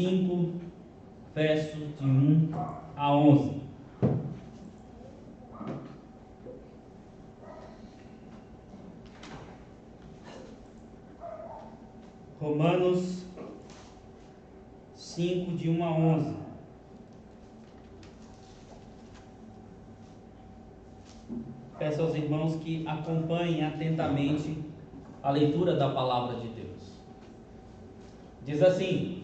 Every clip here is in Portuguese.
5, versos de 1 a 11. Romanos 5, de 1 a 11. Peço aos irmãos que acompanhem atentamente a leitura da palavra de Deus. Diz assim: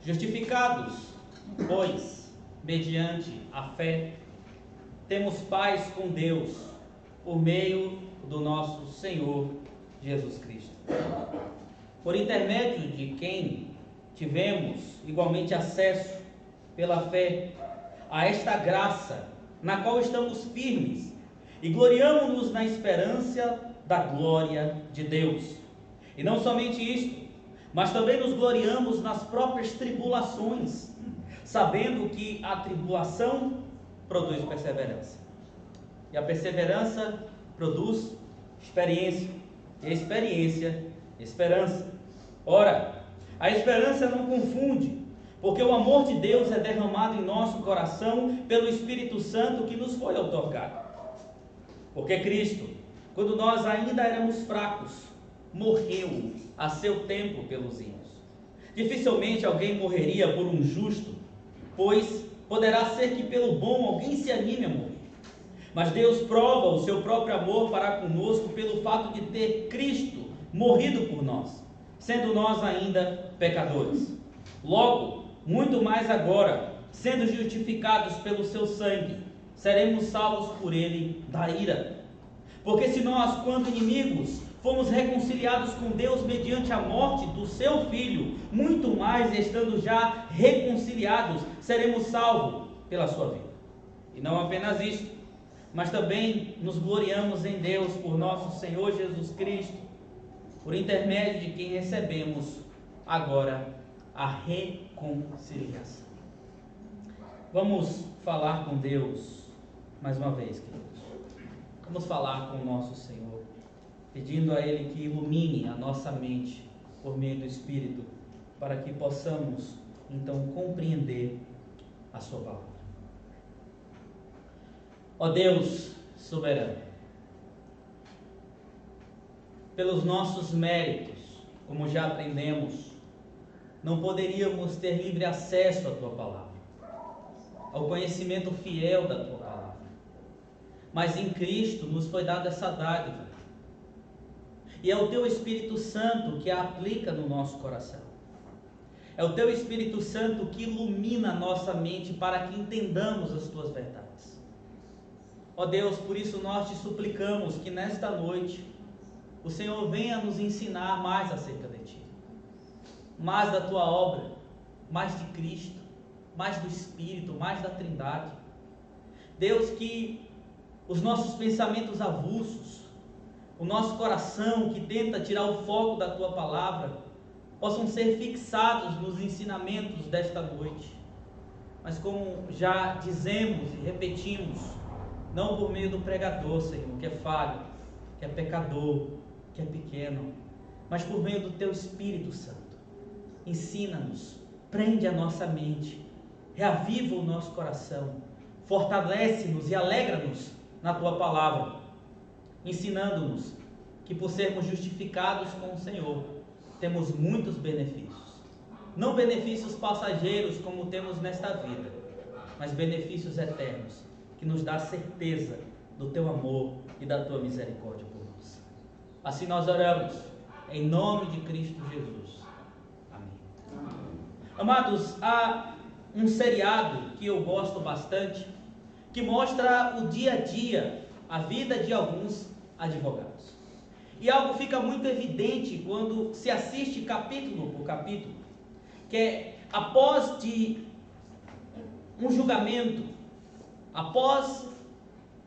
justificados, pois, mediante a fé, temos paz com Deus, por meio do nosso Senhor Jesus Cristo, por intermédio de quem tivemos igualmente acesso, pela fé, a esta graça, na qual estamos firmes, e gloriamo-nos na esperança da glória de Deus. E não somente isto, mas também nos gloriamos nas próprias tribulações, sabendo que a tribulação produz perseverança, e a perseverança produz experiência, e a experiência, esperança. Ora, a esperança não confunde, porque o amor de Deus é derramado em nosso coração pelo Espírito Santo que nos foi outorgado. Porque Cristo, quando nós ainda éramos fracos, morreu a seu tempo pelos ímpios. Dificilmente alguém morreria por um justo, pois poderá ser que pelo bom alguém se anime a morrer. Mas Deus prova o seu próprio amor para conosco pelo fato de ter Cristo morrido por nós, sendo nós ainda pecadores. Logo, muito mais agora, sendo justificados pelo seu sangue, seremos salvos por ele da ira. Porque se nós, quando inimigos, fomos reconciliados com Deus mediante a morte do seu Filho, muito mais, estando já reconciliados, seremos salvos pela sua vida. E não apenas isso, mas também nos gloriamos em Deus por nosso Senhor Jesus Cristo, por intermédio de quem recebemos agora a reconciliação. Vamos falar com Deus mais uma vez, queridos. Vamos falar com o nosso Senhor, pedindo a Ele que ilumine a nossa mente por meio do Espírito, para que possamos então compreender a sua palavra. Ó Deus soberano, pelos nossos méritos, como já aprendemos, não poderíamos ter livre acesso à tua palavra, ao conhecimento fiel da tua palavra. Mas em Cristo nos foi dada essa dádiva, e é o teu Espírito Santo que a aplica no nosso coração. É o teu Espírito Santo que ilumina a nossa mente para que entendamos as tuas verdades. Ó Deus, por isso nós te suplicamos que nesta noite o Senhor venha nos ensinar mais acerca de ti, mais da tua obra, mais de Cristo, mais do Espírito, mais da Trindade. Deus, que os nossos pensamentos avulsos, o nosso coração que tenta tirar o foco da tua palavra, possam ser fixados nos ensinamentos desta noite. Mas como já dizemos e repetimos, não por meio do pregador, Senhor, que é falho, que é pecador, que é pequeno, mas por meio do teu Espírito Santo. Ensina-nos, prende a nossa mente, reaviva o nosso coração, fortalece-nos e alegra-nos na tua palavra, ensinando-nos que por sermos justificados com o Senhor, temos muitos benefícios. Não benefícios passageiros como temos nesta vida, mas benefícios eternos, que nos dá certeza do teu amor e da tua misericórdia por nós. Assim nós oramos, em nome de Cristo Jesus. Amém. Amados, há um seriado que eu gosto bastante, que mostra o dia a dia, a vida de alguns advogados. E algo fica muito evidente quando se assiste capítulo por capítulo, que é após de um julgamento, após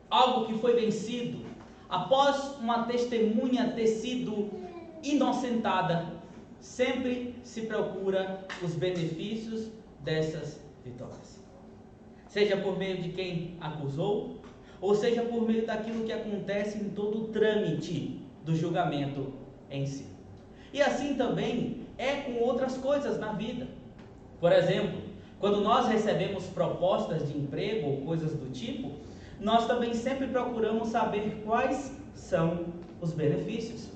algo que foi vencido, após uma testemunha ter sido inocentada, sempre se procura os benefícios dessas vitórias. Seja por meio de quem acusou, ou seja por meio daquilo que acontece em todo o trâmite do julgamento em si. E assim também é com outras coisas na vida. Por exemplo, quando nós recebemos propostas de emprego ou coisas do tipo, nós também sempre procuramos saber quais são os benefícios.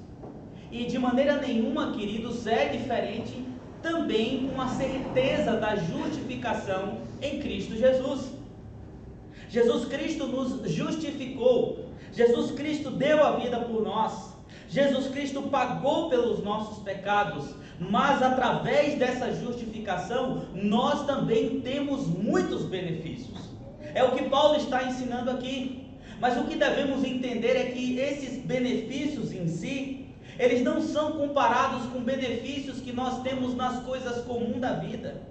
E de maneira nenhuma, queridos, é diferente também com a certeza da justificação em Cristo Jesus. Jesus Cristo nos justificou. Jesus Cristo deu a vida por nós. Jesus Cristo pagou pelos nossos pecados. Mas através dessa justificação, nós também temos muitos benefícios. É o que Paulo está ensinando aqui. Mas o que devemos entender é que esses benefícios em si, eles não são comparados com benefícios que nós temos nas coisas comuns da vida.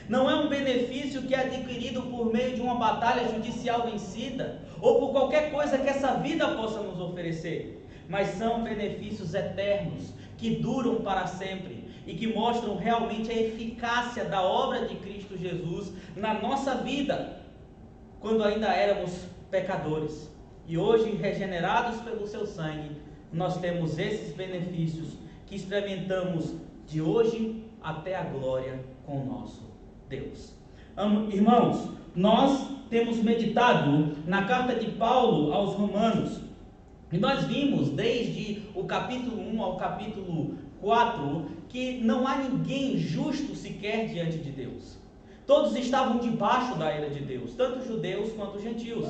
Não é um benefício que é adquirido por meio de uma batalha judicial vencida, ou por qualquer coisa que essa vida possa nos oferecer. Mas são benefícios eternos, que duram para sempre, e que mostram realmente a eficácia da obra de Cristo Jesus na nossa vida, quando ainda éramos pecadores. E hoje, regenerados pelo seu sangue, nós temos esses benefícios que experimentamos de hoje até a glória com o nosso Deus. Irmãos, nós temos meditado na carta de Paulo aos Romanos, e nós vimos desde o capítulo 1 ao capítulo 4 que não há ninguém justo sequer diante de Deus. Todos estavam debaixo da ira de Deus, tanto judeus quanto gentios.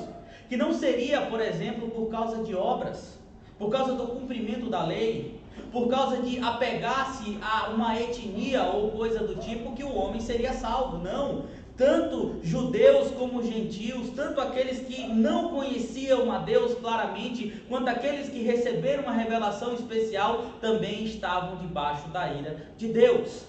Que não seria, por exemplo, por causa de obras, por causa do cumprimento da lei, por causa de apegar-se a uma etnia ou coisa do tipo, que o homem seria salvo. Não, tanto judeus como gentios, tanto aqueles que não conheciam a Deus claramente, quanto aqueles que receberam uma revelação especial, também estavam debaixo da ira de Deus.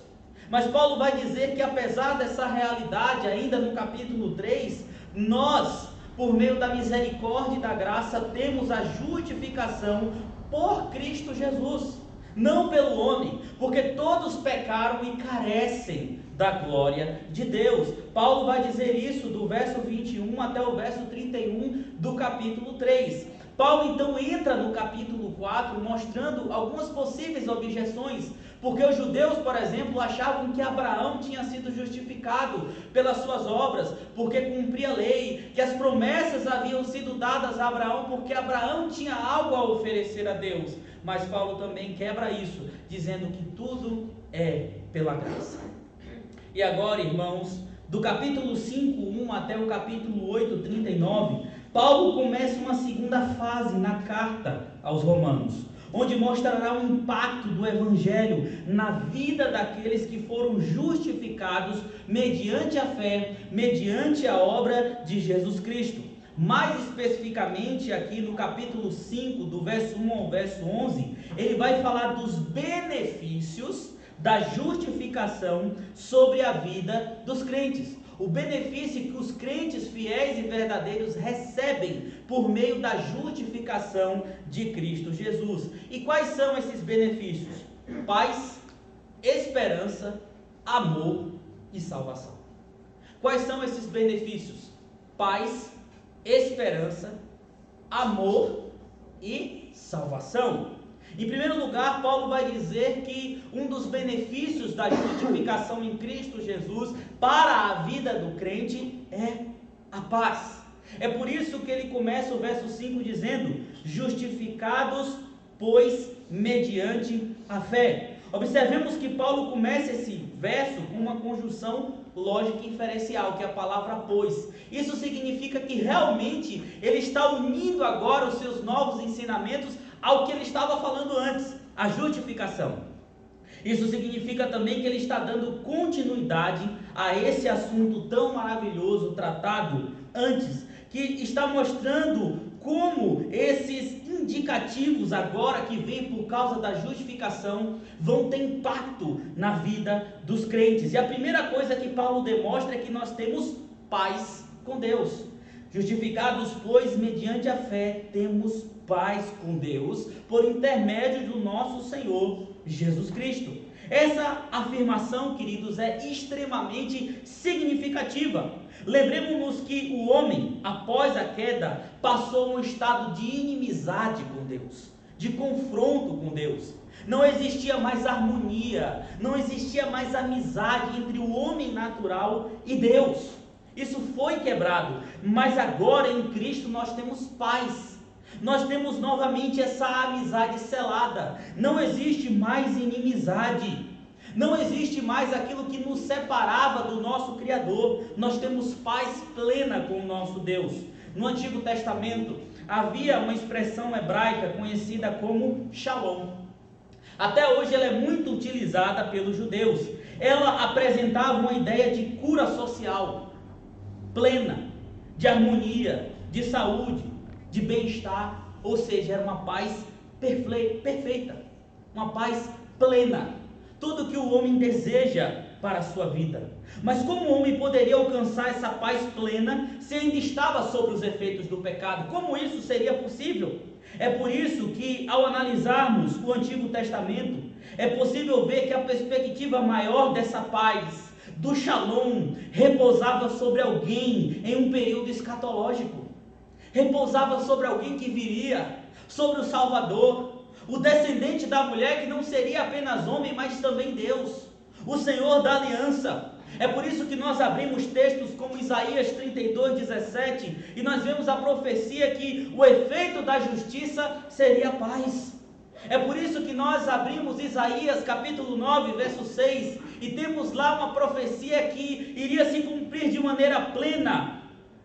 Mas Paulo vai dizer que apesar dessa realidade, ainda no capítulo 3, nós, por meio da misericórdia e da graça, temos a justificação por Cristo Jesus, não pelo homem, porque todos pecaram e carecem da glória de Deus. Paulo vai dizer isso do verso 21 até o verso 31 do capítulo 3. Paulo então entra no capítulo 4 mostrando algumas possíveis objeções, porque os judeus, por exemplo, achavam que Abraão tinha sido justificado pelas suas obras, porque cumpria a lei, que as promessas haviam sido dadas a Abraão, porque Abraão tinha algo a oferecer a Deus. Mas Paulo também quebra isso, dizendo que tudo é pela graça. E agora, irmãos, do capítulo 5, 1 até o capítulo 8, 39, Paulo começa uma segunda fase na carta aos Romanos, onde mostrará o impacto do Evangelho na vida daqueles que foram justificados mediante a fé, mediante a obra de Jesus Cristo. Mais especificamente aqui no capítulo 5, do verso 1 ao verso 11, ele vai falar dos benefícios da justificação sobre a vida dos crentes. O benefício que os crentes fiéis e verdadeiros recebem por meio da justificação de Cristo Jesus. E quais são esses benefícios? Paz, esperança, amor e salvação. Quais são esses benefícios? Paz, esperança, amor e salvação. Em primeiro lugar, Paulo vai dizer que um dos benefícios da justificação em Cristo Jesus para a vida do crente é a paz. É por isso que ele começa o verso 5 dizendo: justificados, pois, mediante a fé. Observemos que Paulo começa esse verso com uma conjunção lógica inferencial, que é a palavra pois. Isso significa que realmente ele está unindo agora os seus novos ensinamentos ao que ele estava falando antes, a justificação. Isso significa também que ele está dando continuidade a esse assunto tão maravilhoso tratado antes, que está mostrando como esses indicativos agora que vêm por causa da justificação vão ter impacto na vida dos crentes. E a primeira coisa que Paulo demonstra é que nós temos paz com Deus. Justificados, pois, mediante a fé, temos paz com Deus, por intermédio do nosso Senhor Jesus Cristo. Essa afirmação, queridos, é extremamente significativa. Lembremos-nos que o homem, após a queda, passou um estado de inimizade com Deus, de confronto com Deus. Não existia mais harmonia, não existia mais amizade entre o homem natural e Deus. Isso foi quebrado, mas agora em Cristo nós temos paz. Nós temos novamente essa amizade selada. Não existe mais inimizade. Não existe mais aquilo que nos separava do nosso Criador. Nós temos paz plena com o nosso Deus. No Antigo Testamento havia uma expressão hebraica conhecida como shalom. Até hoje ela é muito utilizada pelos judeus. Ela apresentava uma ideia de cura social plena, de harmonia, de saúde, de bem-estar. Ou seja, era uma paz perfeita, uma paz plena. Tudo que o homem deseja para a sua vida. Mas como o homem poderia alcançar essa paz plena se ainda estava sob os efeitos do pecado? Como isso seria possível? É por isso que, ao analisarmos o Antigo Testamento, é possível ver que a perspectiva maior dessa paz, do shalom, repousava sobre alguém em um período escatológico. Repousava sobre alguém que viria, sobre o Salvador, o descendente da mulher que não seria apenas homem, mas também Deus, o Senhor da aliança. É por isso que nós abrimos textos como Isaías 32:17 e nós vemos a profecia que o efeito da justiça seria paz. É por isso que nós abrimos Isaías capítulo 9, verso 6 e temos lá uma profecia que iria se cumprir de maneira plena,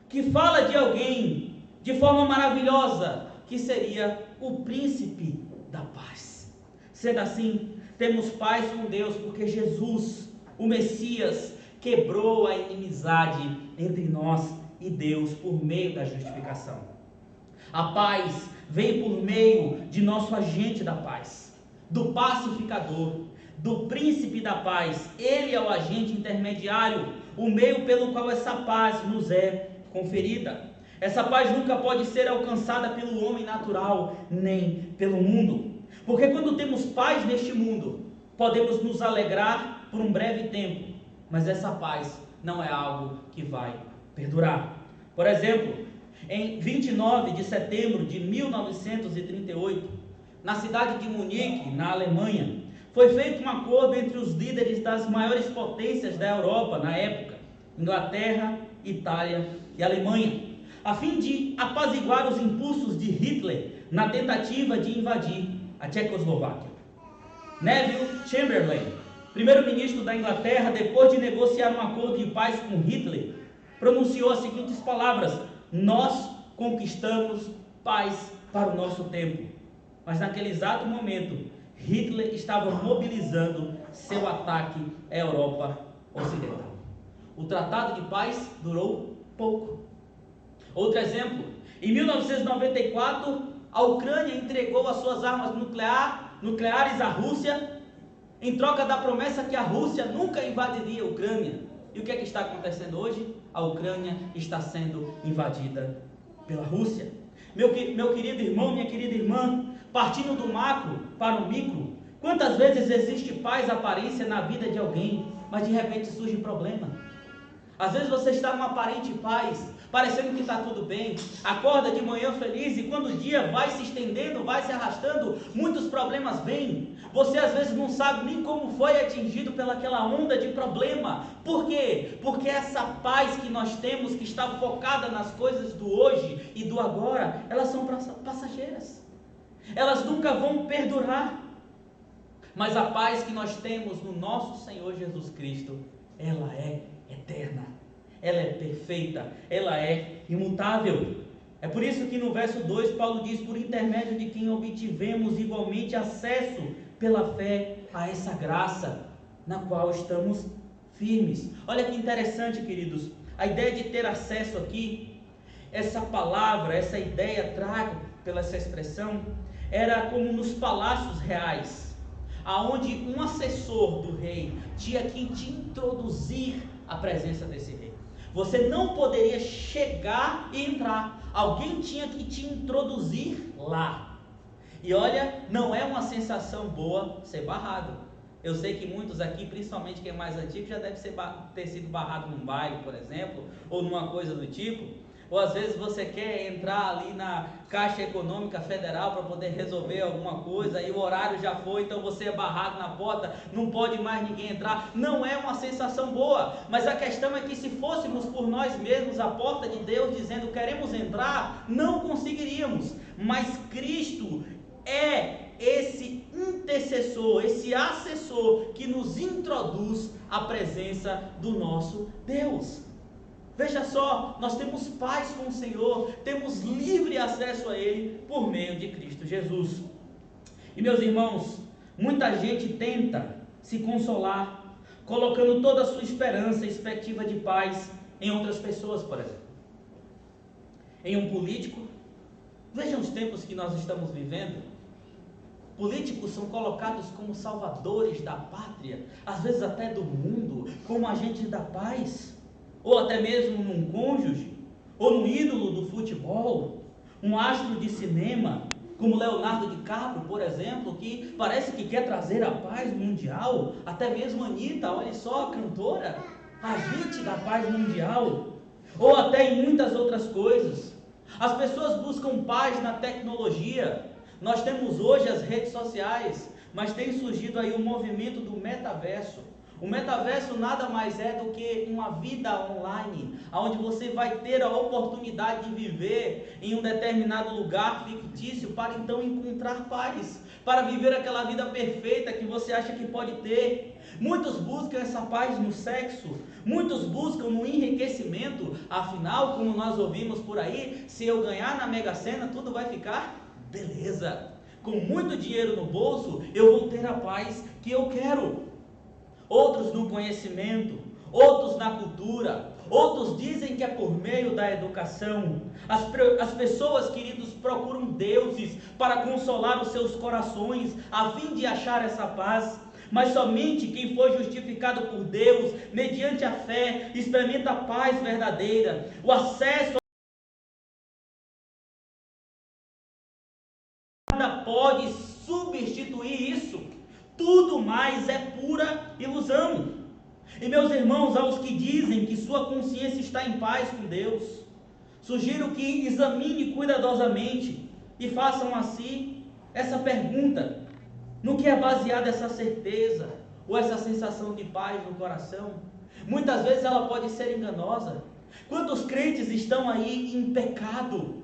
que fala de alguém de forma maravilhosa, que seria o príncipe da paz. Sendo assim, temos paz com Deus, porque Jesus, o Messias, quebrou a inimizade entre nós e Deus por meio da justificação. A paz vem por meio de nosso agente da paz, do pacificador, do príncipe da paz. Ele é o agente intermediário, o meio pelo qual essa paz nos é conferida. Essa paz nunca pode ser alcançada pelo homem natural, nem pelo mundo. Porque quando temos paz neste mundo, podemos nos alegrar por um breve tempo, mas essa paz não é algo que vai perdurar. Por exemplo, em 29 de setembro de 1938, na cidade de Munique, na Alemanha, foi feito um acordo entre os líderes das maiores potências da Europa na época, Inglaterra, Itália e Alemanha, a fim de apaziguar os impulsos de Hitler na tentativa de invadir a Tchecoslováquia. Neville Chamberlain, primeiro-ministro da Inglaterra, depois de negociar um acordo de paz com Hitler, pronunciou as seguintes palavras: nós conquistamos paz para o nosso tempo. Mas naquele exato momento, Hitler estava mobilizando seu ataque à Europa Ocidental. O tratado de paz durou pouco. Outro exemplo, em 1994, a Ucrânia entregou as suas armas nucleares à Rússia, em troca da promessa que a Rússia nunca invadiria a Ucrânia. E o que é que está acontecendo hoje? A Ucrânia está sendo invadida pela Rússia. Meu querido irmão, minha querida irmã, partindo do macro para o micro, quantas vezes existe paz aparência na vida de alguém, mas de repente surge problema? Às vezes você está numa aparente paz, parecendo que está tudo bem, acorda de manhã feliz e quando o dia vai se estendendo, vai se arrastando, muitos problemas vêm. Você às vezes não sabe nem como foi atingido pelaquela onda de problema. Por quê? Porque essa paz que nós temos, que está focada nas coisas do hoje e do agora, elas são passageiras. Elas nunca vão perdurar. Mas a paz que nós temos no nosso Senhor Jesus Cristo, ela é eterna, ela é perfeita, ela é imutável. É por isso que no verso 2 Paulo diz: por intermédio de quem obtivemos igualmente acesso pela fé a essa graça na qual estamos firmes. Olha que interessante, queridos, a ideia de ter acesso aqui, essa palavra, essa ideia traga pela essa expressão, era como nos palácios reais, aonde um assessor do rei tinha que te introduzir a presença desse rei. Você não poderia chegar e entrar, alguém tinha que te introduzir lá. E olha, não é uma sensação boa ser barrado. Eu sei que muitos aqui, principalmente quem é mais antigo, já deve ter sido barrado num baile, por exemplo, ou numa coisa do tipo. Ou às vezes você quer entrar ali na Caixa Econômica Federal para poder resolver alguma coisa e o horário já foi, então você é barrado na porta, não pode mais ninguém entrar. Não é uma sensação boa, mas a questão é que se fôssemos por nós mesmos à porta de Deus dizendo queremos entrar, não conseguiríamos. Mas Cristo é esse intercessor, esse assessor que nos introduz à presença do nosso Deus. Veja só, nós temos paz com o Senhor, temos livre acesso a Ele por meio de Cristo Jesus. E meus irmãos, muita gente tenta se consolar, colocando toda a sua esperança e expectativa de paz em outras pessoas, por exemplo. Em um político. Vejam os tempos que nós estamos vivendo. Políticos são colocados como salvadores da pátria, às vezes até do mundo, como agentes da paz. Ou até mesmo num cônjuge, ou num ídolo do futebol, um astro de cinema, como Leonardo DiCaprio, por exemplo, que parece que quer trazer a paz mundial, até mesmo Anitta, olha só, a cantora, agente da paz mundial, ou até em muitas outras coisas. As pessoas buscam paz na tecnologia. Nós temos hoje as redes sociais, mas tem surgido aí o movimento do metaverso. O metaverso nada mais é do que uma vida online, onde você vai ter a oportunidade de viver em um determinado lugar fictício para então encontrar paz, para viver aquela vida perfeita que você acha que pode ter. Muitos buscam essa paz no sexo, muitos buscam no enriquecimento, afinal, como nós ouvimos por aí, se eu ganhar na Mega Sena, tudo vai ficar beleza. Com muito dinheiro no bolso, eu vou ter a paz que eu quero. Outros no conhecimento, outros na cultura, outros dizem que é por meio da educação. As pessoas, queridos, procuram deuses para consolar os seus corações, a fim de achar essa paz. Mas somente quem foi justificado por Deus, mediante a fé, experimenta a paz verdadeira, o acesso a nada pode substituir isso. Tudo mais é pura ilusão. E meus irmãos, aos que dizem que sua consciência está em paz com Deus, sugiro que examine cuidadosamente e façam a si essa pergunta: no que é baseada essa certeza ou essa sensação de paz no coração? Muitas vezes ela pode ser enganosa. Quantos crentes estão aí em pecado?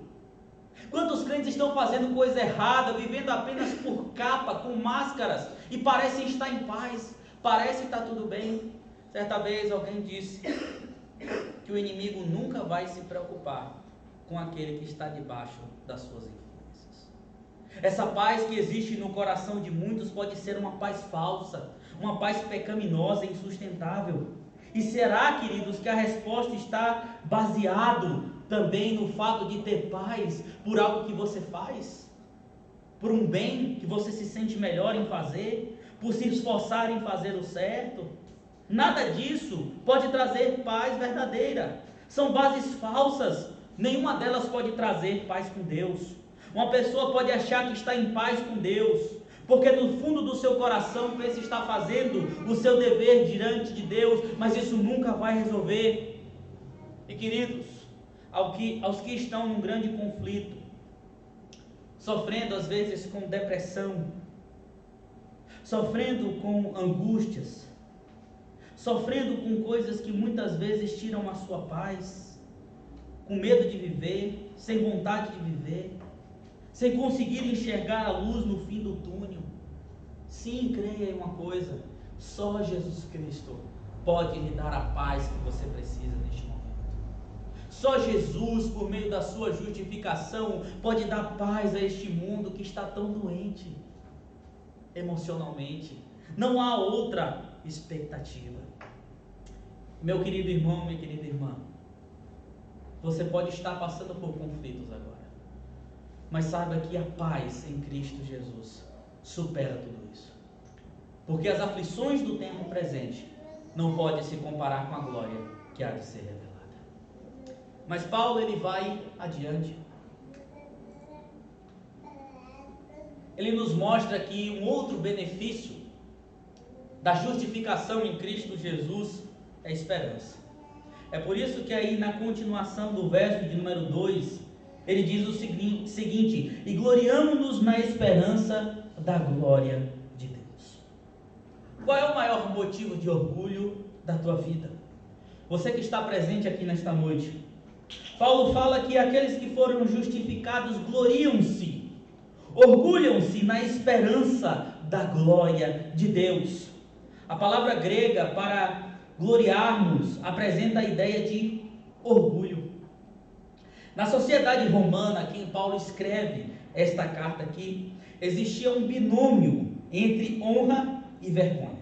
Quantos crentes estão fazendo coisa errada, vivendo apenas por capa, com máscaras, e parecem estar em paz, parece que está tudo bem? Certa vez alguém disse que o inimigo nunca vai se preocupar com aquele que está debaixo das suas influências. Essa paz que existe no coração de muitos pode ser uma paz falsa, uma paz pecaminosa e insustentável. E será, queridos, que a resposta está baseado também no fato de ter paz por algo que você faz? Por um bem que você se sente melhor em fazer? Por se esforçar em fazer o certo? Nada disso pode trazer paz verdadeira. São bases falsas. Nenhuma delas pode trazer paz com Deus. Uma pessoa pode achar que está em paz com Deus, porque no fundo do seu coração pensa estar fazendo o seu dever diante de Deus, mas isso nunca vai resolver. E queridos, aos que estão num grande conflito, sofrendo às vezes com depressão, sofrendo com angústias, sofrendo com coisas que muitas vezes tiram a sua paz, com medo de viver, sem vontade de viver, sem conseguir enxergar a luz no fim do túnel. Sim, creia em uma coisa: só Jesus Cristo pode lhe dar a paz que você precisa neste momento. Só Jesus, por meio da sua justificação, pode dar paz a este mundo que está tão doente emocionalmente. Não há outra expectativa. Meu querido irmão, minha querida irmã, você pode estar passando por conflitos agora, mas saiba que a paz em Cristo Jesus supera tudo isso, porque as aflições do tempo presente não podem se comparar com a glória que há de ser revelada. Mas Paulo, ele vai adiante. Ele nos mostra aqui um outro benefício da justificação em Cristo Jesus, é a esperança. É por isso que aí na continuação do verso de número 2, ele diz o seguinte: e gloriamo-nos na esperança da glória de Deus. Qual é o maior motivo de orgulho da tua vida? Você que está presente aqui nesta noite. Paulo fala que aqueles que foram justificados gloriam-se, orgulham-se na esperança da glória de Deus. A palavra grega para gloriarmos apresenta a ideia de orgulho. Na sociedade romana, a quem Paulo escreve esta carta aqui, existia um binômio entre honra e vergonha.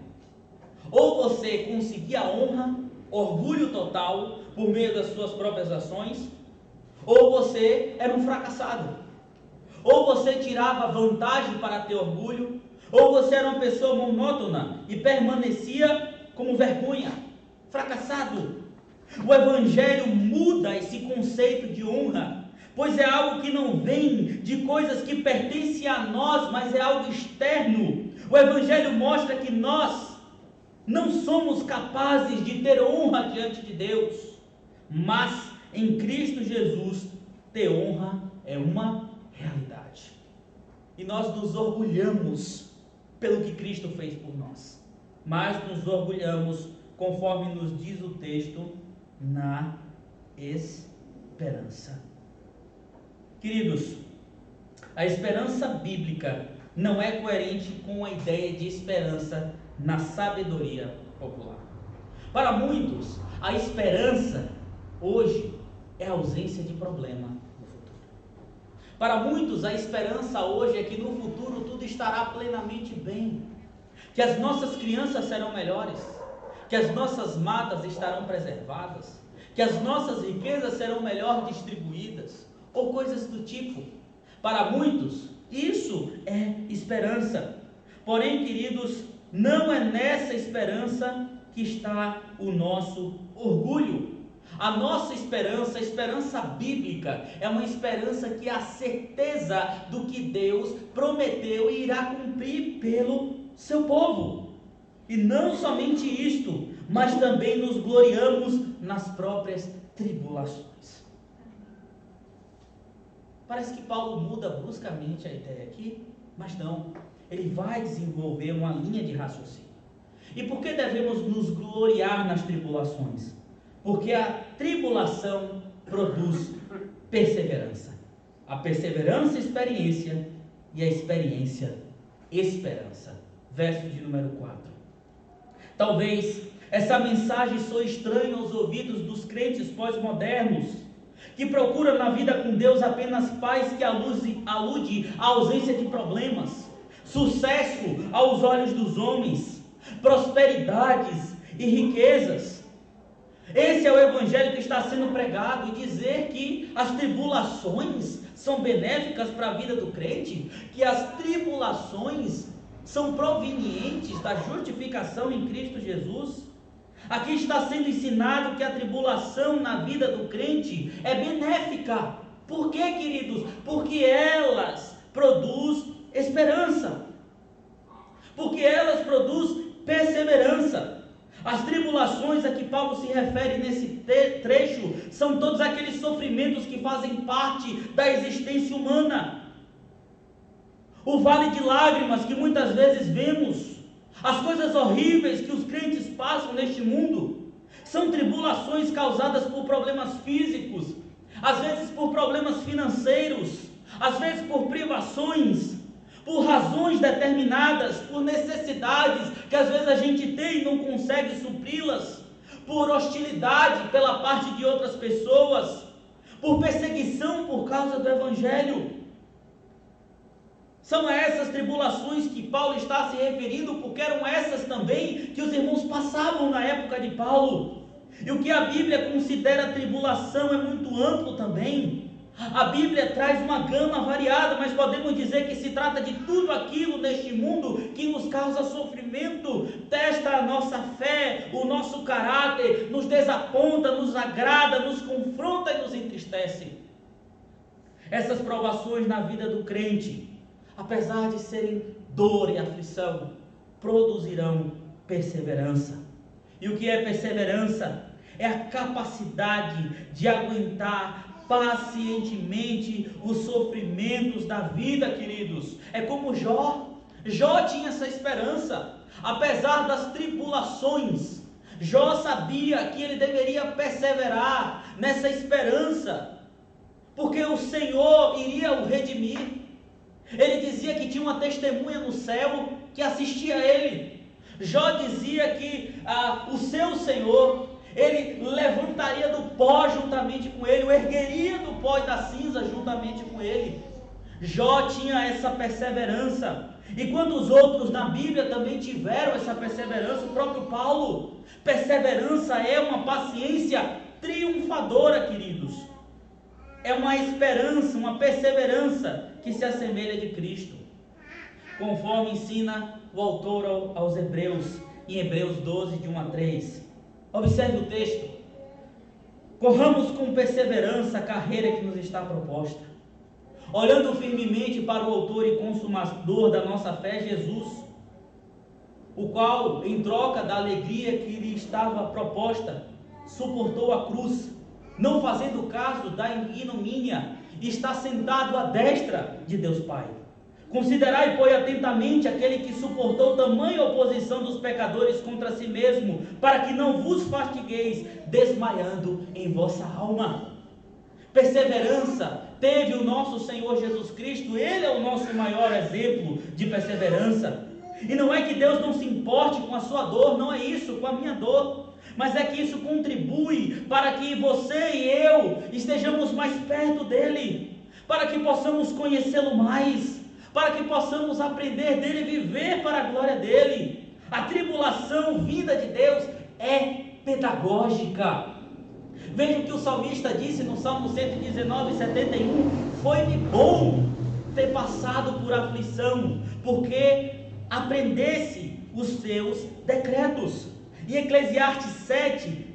Ou você conseguia honra, orgulho total, por meio das suas próprias ações, ou você era um fracassado. Ou você tirava vantagem para ter orgulho, ou você era uma pessoa monótona e permanecia como vergonha, fracassado. O Evangelho muda esse conceito de honra, pois é algo que não vem de coisas que pertencem a nós, mas é algo externo. O Evangelho mostra que nós não somos capazes de ter honra diante de Deus, mas em Cristo Jesus ter honra é uma realidade. E nós nos orgulhamos pelo que Cristo fez por nós, mas nos orgulhamos, conforme nos diz o texto, na esperança. Queridos, a esperança bíblica não é coerente com a ideia de esperança na sabedoria popular. Para muitos, a esperança hoje é a ausência de problema no futuro. Para muitos, a esperança hoje é que no futuro tudo estará plenamente bem, que as nossas crianças serão melhores, que as nossas matas estarão preservadas, que as nossas riquezas serão melhor distribuídas, ou coisas do tipo. Para muitos, isso é esperança. Porém, queridos, não é nessa esperança que está o nosso orgulho. A nossa esperança, a esperança bíblica, é uma esperança que é a certeza do que Deus prometeu e irá cumprir pelo seu povo. E não somente isto, mas também nos gloriamos nas próprias tribulações. Parece que Paulo muda bruscamente a ideia aqui, mas não. Ele vai desenvolver uma linha de raciocínio. E por que devemos nos gloriar nas tribulações? Porque a tribulação produz perseverança. A perseverança, experiência, e a experiência, esperança. Verso de número 4. Talvez essa mensagem soe estranha aos ouvidos dos crentes pós-modernos, que procuram na vida com Deus apenas paz que alude à ausência de problemas, sucesso aos olhos dos homens, prosperidades e riquezas. Esse é o evangelho que está sendo pregado, e dizer que as tribulações são benéficas para a vida do crente, que as tribulações são provenientes da justificação em Cristo Jesus. Aqui está sendo ensinado que a tribulação na vida do crente é benéfica. Por quê, queridos? Porque elas produzem esperança, porque elas produzem perseverança. As tribulações a que Paulo se refere nesse trecho são todos aqueles sofrimentos que fazem parte da existência humana. O vale de lágrimas que muitas vezes vemos, as coisas horríveis que os crentes passam neste mundo, são tribulações causadas por problemas físicos, às vezes por problemas financeiros, às vezes por privações, por razões determinadas, por necessidades que às vezes a gente tem e não consegue supri-las, por hostilidade pela parte de outras pessoas, por perseguição por causa do Evangelho. São essas tribulações que Paulo está se referindo, porque eram essas também que os irmãos passavam na época de Paulo. E o que a Bíblia considera tribulação é muito amplo também. A Bíblia traz uma gama variada, mas podemos dizer que se trata de tudo aquilo neste mundo que nos causa sofrimento, testa a nossa fé, o nosso caráter, nos desaponta, nos agrada, nos confronta e nos entristece. Essas provações na vida do crente, apesar de serem dor e aflição, produzirão perseverança. E o que é perseverança? é a capacidade de aguentar pacientemente os sofrimentos da vida, queridos. É como Jó. Jó tinha essa esperança. Apesar das tribulações, Jó sabia que ele deveria perseverar nessa esperança, porque o Senhor iria o redimir. Ele dizia que tinha uma testemunha no céu que assistia a ele. Jó dizia que o seu Senhor, ele levantaria do pó juntamente com ele, o ergueria do pó e da cinza juntamente com ele. Jó tinha essa perseverança. E quantos outros na Bíblia também tiveram essa perseverança? O próprio Paulo. Perseverança é uma paciência triunfadora, queridos. É uma esperança, uma perseverança que se assemelha de Cristo, conforme ensina o autor aos Hebreus, em Hebreus 12, de 1 a 3. Observe o texto. Corramos com perseverança a carreira que nos está proposta, olhando firmemente para o autor e consumador da nossa fé, Jesus, o qual, em troca da alegria que lhe estava proposta, suportou a cruz, não fazendo caso da ignomínia, e está sentado à destra de Deus Pai. Considerai, pois, atentamente aquele que suportou tamanha oposição dos pecadores contra si mesmo, para que não vos fatigueis, desmaiando em vossa alma. Perseverança teve o nosso Senhor Jesus Cristo. Ele é o nosso maior exemplo de perseverança. E não é que Deus não se importe com a sua dor, não é isso, com a minha dor, mas é que isso contribui para que você e eu estejamos mais perto dele, para que possamos conhecê-lo mais, para que possamos aprender dele e viver para a glória dele. A tribulação vinda de Deus é pedagógica. Veja o que o salmista disse no Salmo 119, 71. Foi-me bom ter passado por aflição, porque aprendesse os seus decretos. Em Eclesiastes 7,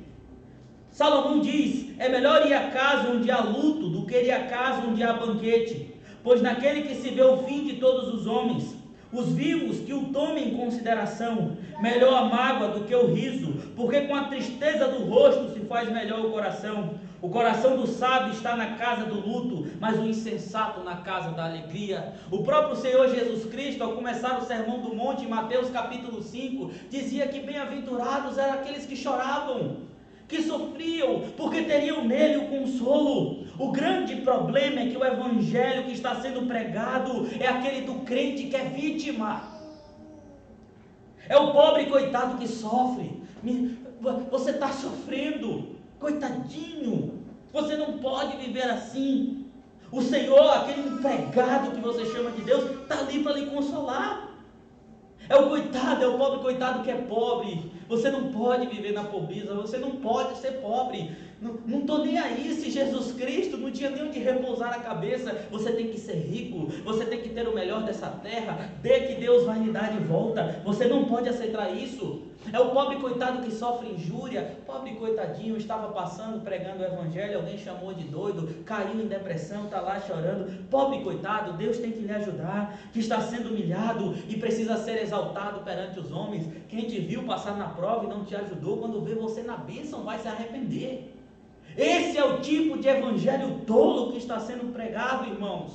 Salomão diz: é melhor ir à casa onde há luto do que ir à casa onde há banquete, pois naquele que se vê o fim de todos os homens, os vivos que o tomem em consideração. Melhor a mágoa do que o riso, porque com a tristeza do rosto se faz melhor o coração. O coração do sábio está na casa do luto, mas o insensato na casa da alegria. O próprio Senhor Jesus Cristo, ao começar o Sermão do Monte, em Mateus capítulo 5, dizia que bem-aventurados eram aqueles que choravam, que sofriam, porque teriam nele o consolo. O grande problema é que o evangelho que está sendo pregado é aquele do crente que é vítima. É o pobre coitado que sofre. Você está sofrendo, coitadinho. Você não pode viver assim. O Senhor, aquele empregado que você chama de Deus, está ali para lhe consolar. É o coitado, é o pobre coitado que é pobre. Você não pode viver na pobreza, você não pode ser pobre. Não estou nem aí se Jesus Cristo não tinha nem onde repousar a cabeça. Você tem que ser rico, você tem que ter o melhor dessa terra, dê que Deus vai lhe dar de volta. Você não pode aceitar isso. É o pobre coitado que sofre injúria. Pobre coitadinho, estava passando, pregando o evangelho, alguém chamou de doido, caiu em depressão, está lá chorando. Pobre coitado, Deus tem que lhe ajudar, que está sendo humilhado e precisa ser exaltado perante os homens. Quem te viu passar na prova e não te ajudou, quando vê você na bênção vai se arrepender. Esse é o tipo de evangelho tolo que está sendo pregado, irmãos.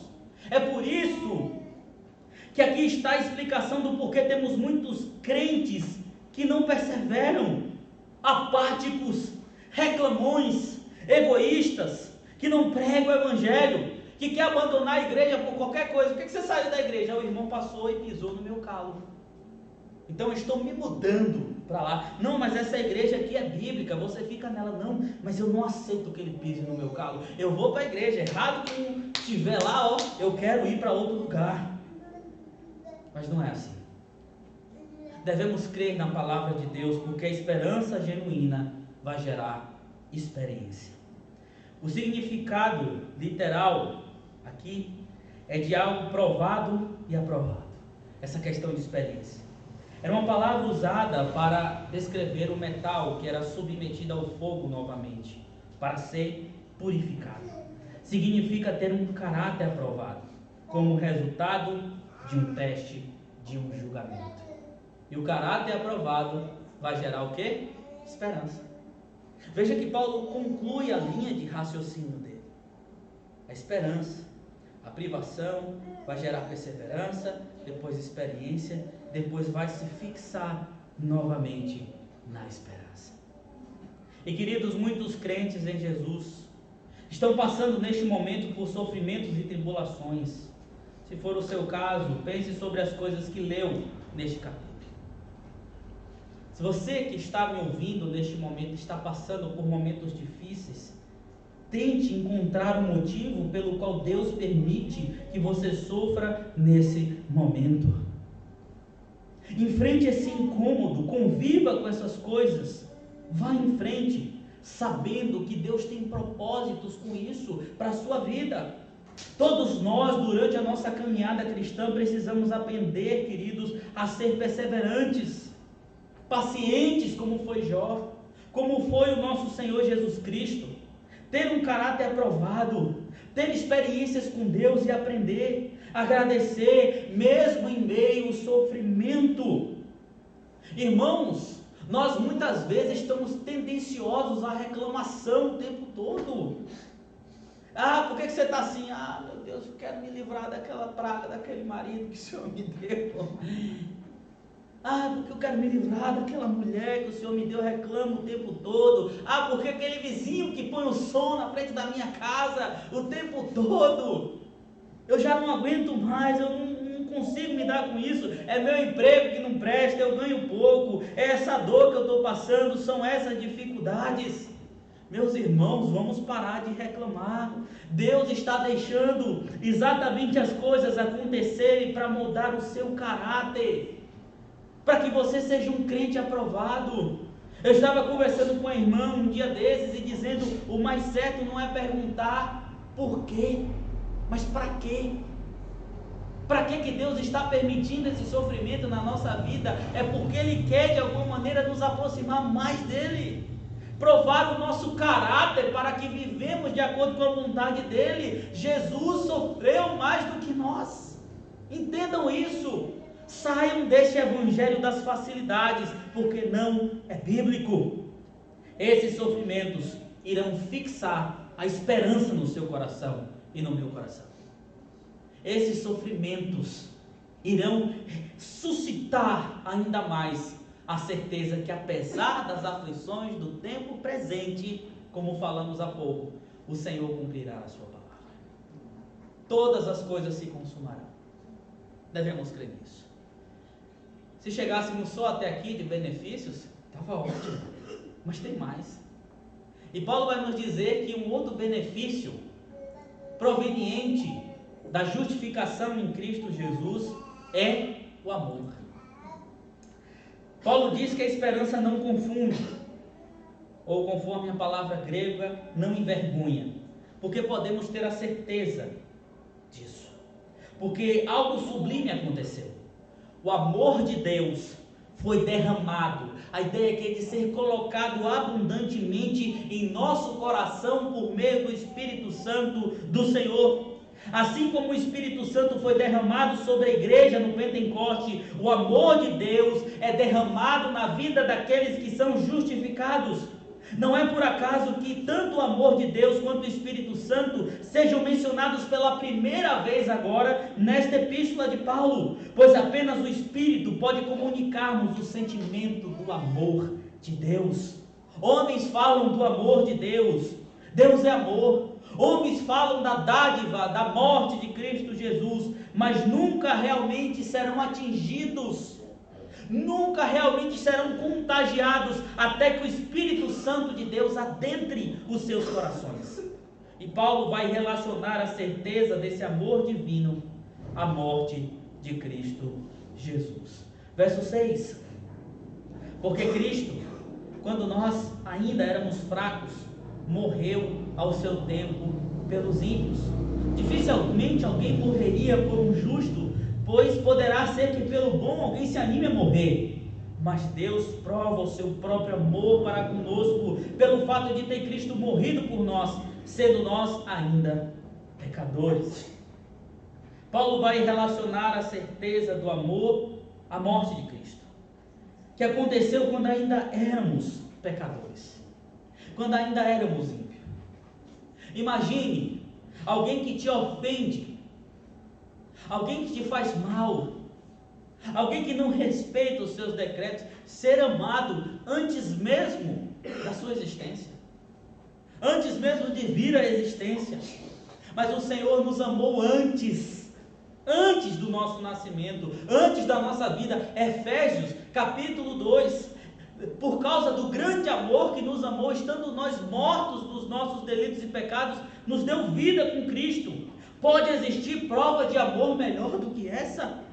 É por isso que aqui está a explicação do porquê temos muitos crentes que não perseveram, apáticos, reclamões, egoístas, que não pregam o evangelho, que quer abandonar a igreja por qualquer coisa. Por que você saiu da igreja? O irmão passou e pisou no meu calo, então eu estou me mudando para lá. Não, mas essa igreja aqui é bíblica, você fica nela. Não, mas eu não aceito que ele pise no meu calo. Eu vou para a igreja, errado que estiver lá, ó, eu quero ir para outro lugar. Mas não é assim. Devemos crer na palavra de Deus, porque a esperança genuína vai gerar experiência. O significado literal aqui é de algo provado e aprovado. Essa questão de experiência era uma palavra usada para descrever o metal que era submetido ao fogo novamente, para ser purificado. Significa ter um caráter aprovado, como resultado de um teste, de um julgamento. E o caráter aprovado vai gerar o quê? Esperança. Veja que Paulo conclui a linha de raciocínio dele. A esperança, a privação vai gerar perseverança, depois experiência, depois vai se fixar novamente na esperança. E queridos, muitos crentes em Jesus estão passando neste momento por sofrimentos e tribulações. Se for o seu caso, pense sobre as coisas que leu neste capítulo. Se você que está me ouvindo neste momento está passando por momentos difíceis, tente encontrar um motivo pelo qual Deus permite que você sofra nesse momento. Enfrente esse incômodo, conviva com essas coisas, vá em frente, sabendo que Deus tem propósitos com isso para a sua vida. Todos nós, durante a nossa caminhada cristã, precisamos aprender, queridos, a ser perseverantes, pacientes, como foi Jó, como foi o nosso Senhor Jesus Cristo, ter um caráter aprovado, ter experiências com Deus e aprender, agradecer, mesmo em meio ao sofrimento. Irmãos, nós muitas vezes estamos tendenciosos à reclamação o tempo todo. Por que você está assim? Meu Deus, eu quero me livrar daquela praga, daquele marido que o Senhor me deu. Porque eu quero me livrar daquela mulher que o Senhor me deu, eu reclamo o tempo todo. Porque aquele vizinho que põe o som na frente da minha casa o tempo todo. Eu já não aguento mais, eu não consigo me dar com isso. É meu emprego que não presta, eu ganho pouco. É essa dor que eu estou passando, são essas dificuldades. Meus irmãos, vamos parar de reclamar. Deus está deixando exatamente as coisas acontecerem para moldar o seu caráter, para que você seja um crente aprovado. Eu estava conversando com a irmã um dia desses e dizendo, o mais certo não é perguntar por quê, mas para quê? Para que Deus está permitindo esse sofrimento na nossa vida? É porque Ele quer de alguma maneira nos aproximar mais dEle, provar o nosso caráter para que vivemos de acordo com a vontade dEle. Jesus sofreu mais do que nós, entendam isso. Saiam deste evangelho das facilidades, porque não é bíblico. Esses sofrimentos irão fixar a esperança no seu coração e no meu coração. Esses sofrimentos irão suscitar ainda mais a certeza que, apesar das aflições do tempo presente, como falamos há pouco, o Senhor cumprirá a sua palavra. Todas as coisas se consumarão. Devemos crer nisso. Se chegássemos só até aqui de benefícios, estava ótimo, mas tem mais. E Paulo vai nos dizer que um outro benefício proveniente da justificação em Cristo Jesus é o amor. Paulo diz que a esperança não confunde, ou conforme a palavra grega, não envergonha, porque podemos ter a certeza disso, porque algo sublime aconteceu. O amor de Deus foi derramado. A ideia aqui é de ser colocado abundantemente em nosso coração por meio do Espírito Santo do Senhor. Assim como o Espírito Santo foi derramado sobre a igreja no Pentecoste, o amor de Deus é derramado na vida daqueles que são justificados. Não é por acaso que tanto o amor de Deus quanto o Espírito Santo sejam mencionados pela primeira vez agora nesta epístola de Paulo, pois apenas o Espírito pode comunicar-nos o sentimento do amor de Deus. Homens falam do amor de Deus, Deus é amor. Homens falam da dádiva, da morte de Cristo Jesus, mas nunca realmente serão atingidos, nunca realmente serão contagiados, até que o Espírito Santo de Deus adentre os seus corações. E Paulo vai relacionar a certeza desse amor divino à morte de Cristo Jesus. Verso 6. Porque Cristo, quando nós ainda éramos fracos, morreu ao seu tempo pelos ímpios. Dificilmente alguém morreria por um justo, pois poderá ser que pelo bom alguém se anime a morrer. Mas Deus prova o seu próprio amor para conosco, pelo fato de ter Cristo morrido por nós, sendo nós ainda pecadores. Paulo vai relacionar a certeza do amor à morte de Cristo, que aconteceu quando ainda éramos pecadores. quando ainda éramos ímpios. Imagine alguém que te ofende, alguém que te faz mal, alguém que não respeita os seus decretos, ser amado antes mesmo da sua existência, antes mesmo de vir à existência. Mas o Senhor nos amou antes do nosso nascimento, antes da nossa vida. Efésios capítulo 2, por causa do grande amor que nos amou, estando nós mortos dos nossos delitos e pecados, nos deu vida com Cristo. Pode existir prova de amor melhor do que essa?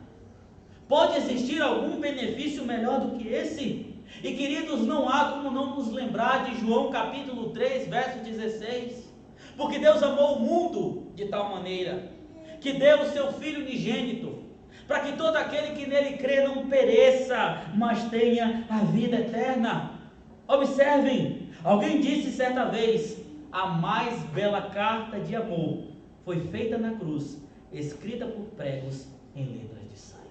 Pode existir algum benefício melhor do que esse? E queridos, não há como não nos lembrar de João capítulo 3, verso 16. Porque Deus amou o mundo de tal maneira que deu o seu Filho unigênito, para que todo aquele que nele crê não pereça, mas tenha a vida eterna. Observem, alguém disse certa vez: a mais bela carta de amor foi feita na cruz, escrita por pregos em letras de sangue.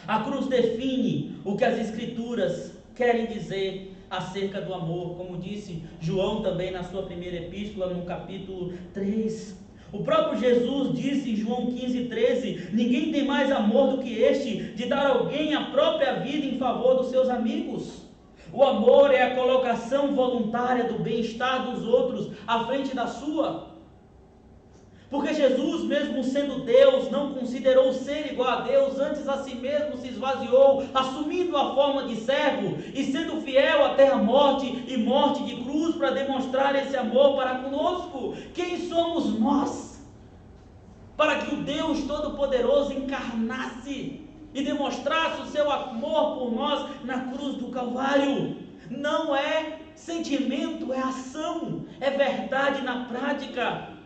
A cruz define o que as Escrituras querem dizer acerca do amor, como disse João também na sua primeira epístola, no capítulo 3. O próprio Jesus disse em João 15:13: ninguém tem mais amor do que este, de dar a alguém a própria vida em favor dos seus amigos. O amor é a colocação voluntária do bem-estar dos outros à frente da sua. Porque Jesus, mesmo sendo Deus, não considerou ser igual a Deus, antes a si mesmo se esvaziou, assumindo a forma de servo e sendo fiel até a morte e morte de cruz, para demonstrar esse amor para conosco. Quem somos nós para que o Deus Todo-Poderoso encarnasse e demonstrasse o seu amor por nós na cruz do Calvário? Não é sentimento, é ação, é verdade na prática.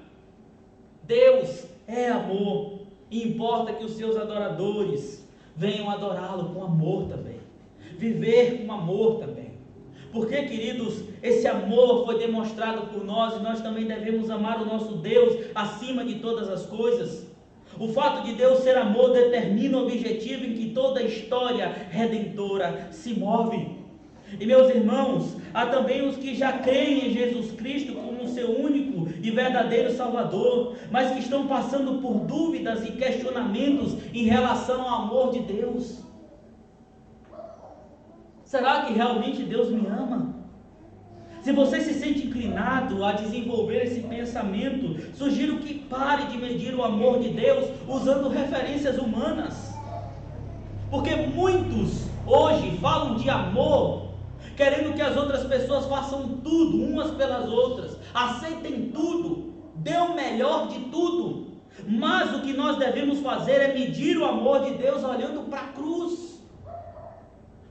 Deus é amor, e importa que os seus adoradores venham adorá-lo com amor também, viver com amor também. Porque, queridos, esse amor foi demonstrado por nós, e nós também devemos amar o nosso Deus acima de todas as coisas. O fato de Deus ser amor determina o objetivo em que toda a história redentora se move. E meus irmãos, há também os que já creem em Jesus Cristo como seu único e verdadeiro Salvador, mas que estão passando por dúvidas e questionamentos em relação ao amor de Deus. Será que realmente Deus me ama? Se você se sente inclinado a desenvolver esse pensamento, sugiro que pare de medir o amor de Deus usando referências humanas. Porque muitos hoje falam de amor querendo que as outras pessoas façam tudo umas pelas outras, aceitem tudo, dê o melhor de tudo. Mas o que nós devemos fazer é medir o amor de Deus olhando para a cruz.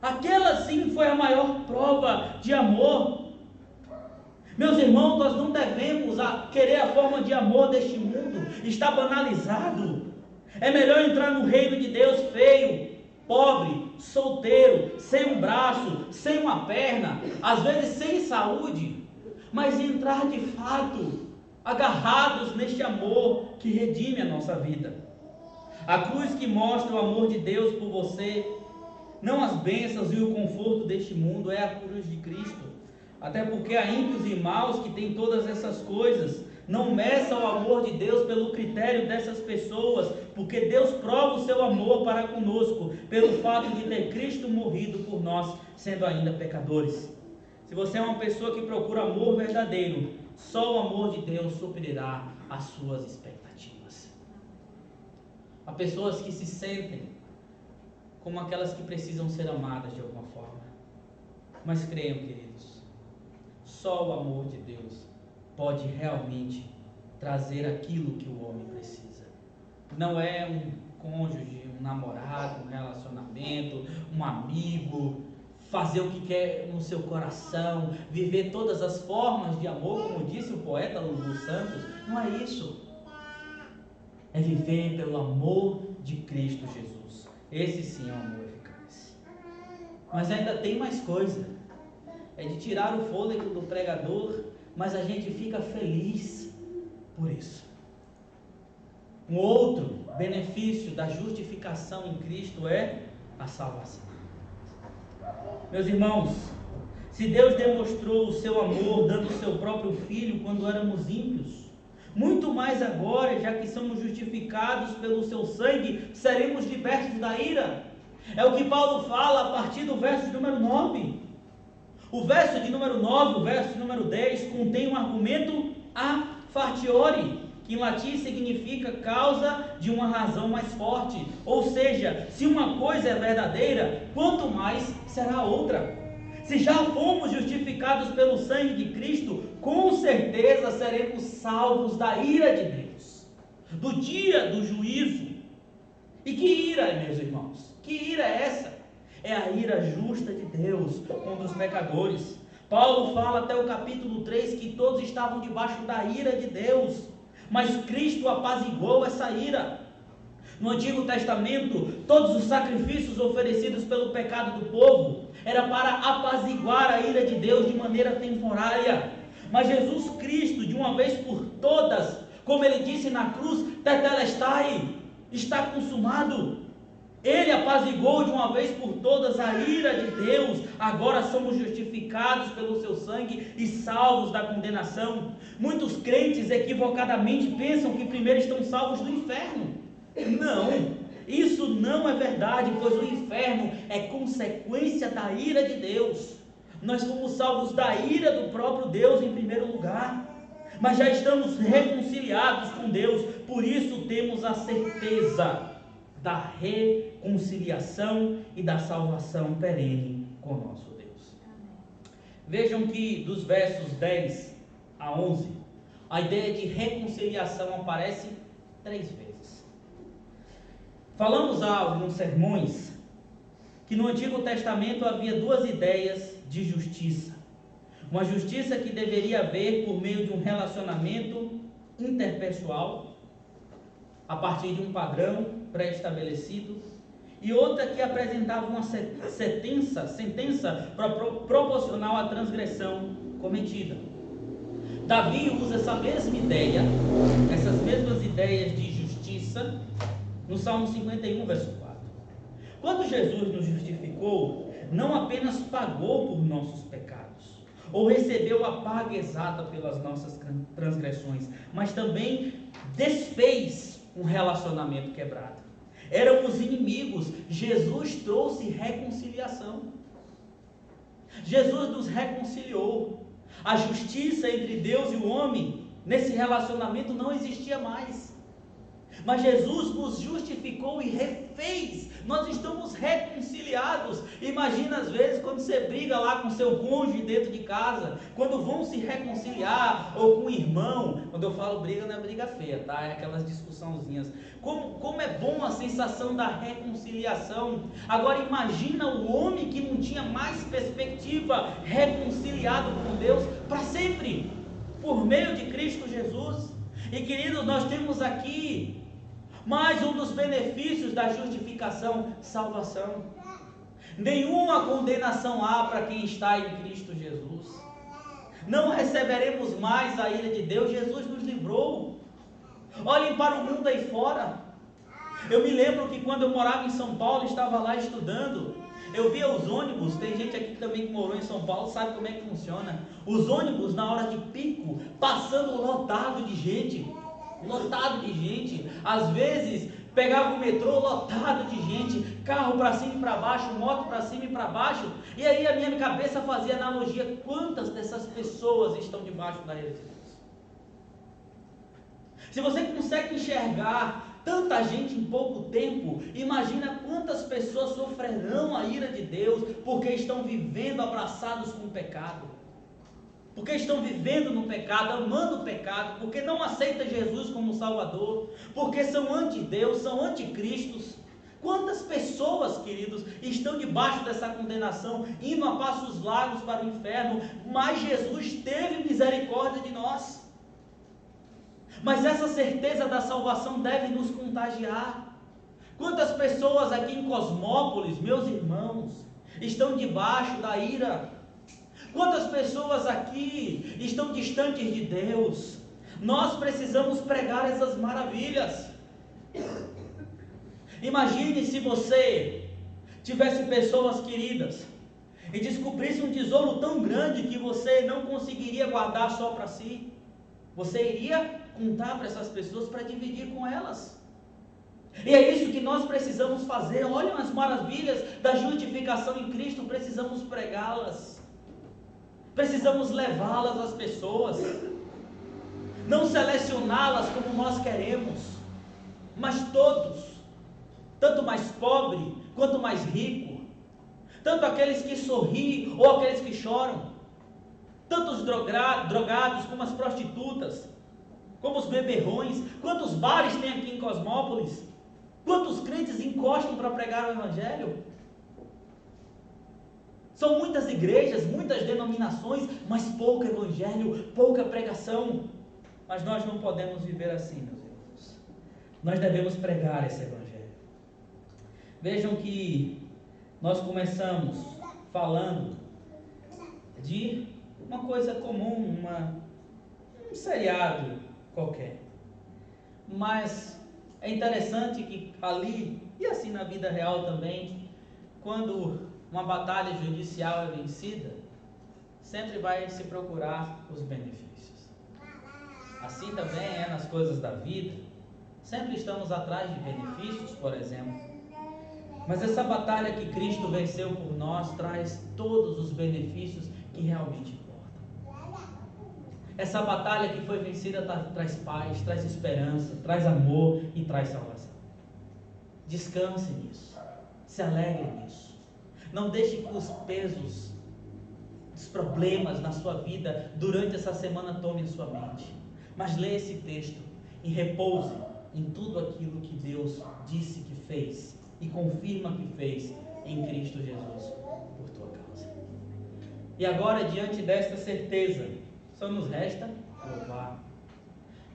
Aquela sim foi a maior prova de amor. Meus irmãos, nós não devemos querer a forma de amor deste mundo, está banalizado. É melhor entrar no reino de Deus feio, pobre, solteiro, sem um braço, sem uma perna, às vezes sem saúde, mas entrar de fato agarrados neste amor que redime a nossa vida. A cruz que mostra o amor de Deus por você, não as bênçãos e o conforto deste mundo, é a cruz de Cristo. Até porque há ímpios e maus que têm todas essas coisas. Não meça o amor de Deus pelo critério dessas pessoas, porque Deus prova o seu amor para conosco, pelo fato de ter Cristo morrido por nós, sendo ainda pecadores. Se você é uma pessoa que procura amor verdadeiro, só o amor de Deus suprirá as suas expectativas. Há pessoas que se sentem como aquelas que precisam ser amadas de alguma forma. Mas creiam, queridos, só o amor de Deus pode realmente trazer aquilo que o homem precisa. Não é um cônjuge, um namorado, um relacionamento, um amigo, fazer o que quer no seu coração, viver todas as formas de amor, como disse o poeta Lulu Santos. Não é isso. É viver pelo amor de Cristo Jesus. Esse sim é um amor eficaz. Mas ainda tem mais coisa. É de tirar o fôlego do pregador, mas a gente fica feliz por isso. Um outro benefício da justificação em Cristo é a salvação. Meus irmãos, Se Deus demonstrou o seu amor dando o seu próprio Filho quando éramos ímpios, muito mais agora, já que somos justificados pelo seu sangue, seremos libertos da ira. É o que Paulo fala a partir do verso de número 9. O verso de número 9, o verso de número 10, contém um argumento a fortiori, que em latim significa causa de uma razão mais forte. Ou seja, se uma coisa é verdadeira, quanto mais será outra. Se já fomos justificados pelo sangue de Cristo, com certeza seremos salvos da ira de Deus, do dia do juízo. E que ira, meus irmãos? Que ira é essa? É a ira justa de Deus contra os pecadores. Paulo fala até o capítulo 3 que todos estavam debaixo da ira de Deus, mas Cristo apaziguou essa ira. No Antigo Testamento, todos os sacrifícios oferecidos pelo pecado do povo era para apaziguar a ira de Deus de maneira temporária. Mas Jesus Cristo, de uma vez por todas, como ele disse na cruz, tetelestai, está consumado. Ele apaziguou de uma vez por todas a ira de Deus. Agora somos justificados pelo seu sangue e salvos da condenação. Muitos crentes equivocadamente pensam que primeiro estão salvos do inferno. Não, isso não é verdade, pois o inferno é consequência da ira de Deus. Nós fomos salvos da ira do próprio Deus em primeiro lugar, mas já estamos reconciliados com Deus, por isso temos a certeza da reconciliação e da salvação perene com nosso Deus. Vejam que dos versos 10 a 11, a ideia de reconciliação aparece 3 vezes. Falamos há alguns sermões que no Antigo Testamento havia 2 ideias de justiça. Uma justiça que deveria haver por meio de um relacionamento interpessoal, a partir de um padrão pré-estabelecido, e outra que apresentava uma sentença proporcional à transgressão cometida. Davi usa essa mesma ideia, essas mesmas ideias de justiça, no Salmo 51, verso 4. Quando Jesus nos justificou, não apenas pagou por nossos pecados, ou recebeu a paga exata pelas nossas transgressões, mas também desfez um relacionamento quebrado. Éramos inimigos, Jesus trouxe reconciliação. Jesus nos reconciliou. A justiça entre Deus e o homem, nesse relacionamento não existia mais. Mas Jesus nos justificou e refez. Nós estamos reconciliados. Imagina às vezes quando você briga lá com seu cônjuge dentro de casa, quando vão se reconciliar, ou com o irmão. Quando eu falo briga, não é briga feia, tá? É aquelas discussãozinhas. Como é bom a sensação da reconciliação. Agora imagina o homem que não tinha mais perspectiva, reconciliado com Deus para sempre, por meio de Cristo Jesus. E queridos, nós temos aqui mais um dos benefícios da justificação: salvação. Nenhuma condenação há para quem está em Cristo Jesus. Não receberemos mais a ira de Deus. Jesus nos livrou. Olhem para o mundo aí fora. Eu me lembro que quando eu morava em São Paulo, estava lá estudando, eu via os ônibus. Tem gente aqui também que morou em São Paulo, sabe como é que funciona. Os ônibus na hora de pico, passando lotado de gente. Às vezes pegava o metrô lotado de gente, carro para cima e para baixo, moto para cima e para baixo. E aí a minha cabeça fazia analogia: quantas dessas pessoas estão debaixo da ira de Deus? Se você consegue enxergar tanta gente em pouco tempo, imagina quantas pessoas sofrerão a ira de Deus porque estão vivendo abraçados com o pecado, porque estão vivendo no pecado, amando o pecado, porque não aceitam Jesus como Salvador, porque são anti-Deus, são anticristos. Quantas pessoas, queridos, estão debaixo dessa condenação, indo a passos largos para o inferno, mas Jesus teve misericórdia de nós. Mas essa certeza da salvação deve nos contagiar. Quantas pessoas aqui em Cosmópolis, meus irmãos, estão debaixo da ira? Quantas pessoas aqui estão distantes de Deus? Nós precisamos pregar essas maravilhas. Imagine se você tivesse pessoas queridas e descobrisse um tesouro tão grande que você não conseguiria guardar só para si, você iria contar para essas pessoas para dividir com elas. E é isso que nós precisamos fazer. Olhem as maravilhas da justificação em Cristo, precisamos pregá-las, precisamos levá-las às pessoas, não selecioná-las como nós queremos, mas todos, tanto mais pobre quanto mais rico, tanto aqueles que sorriem ou aqueles que choram, tanto os drogados como as prostitutas, como os beberrões. Quantos bares tem aqui em Cosmópolis? Quantos crentes encostam para pregar o Evangelho? São muitas igrejas, muitas denominações, mas pouco Evangelho, pouca pregação. Mas nós não podemos viver assim, meus irmãos. Nós devemos pregar esse Evangelho. Vejam que nós começamos falando de uma coisa comum, um seriado qualquer. Mas é interessante que ali, e assim na vida real também, quando uma batalha judicial é vencida, sempre vai se procurar os benefícios. Assim também é nas coisas da vida. Sempre estamos atrás de benefícios, por exemplo. Mas essa batalha que Cristo venceu por nós traz todos os benefícios que realmente importam. Essa batalha que foi vencida traz paz, traz esperança, traz amor e traz salvação. Descanse nisso, se alegre nisso. Não deixe que os pesos, os problemas na sua vida durante essa semana tomem a sua mente. Mas leia esse texto e repouse em tudo aquilo que Deus disse que fez e confirma que fez em Cristo Jesus por tua causa. E agora, diante desta certeza, só nos resta louvar,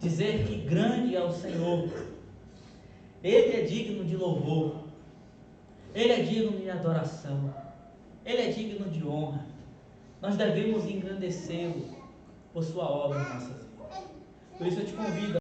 dizer que grande é o Senhor, Ele é digno de louvor, Ele é digno de adoração, Ele é digno de honra. Nós devemos engrandecê-lo por sua obra em nossas vidas. Por isso eu te convido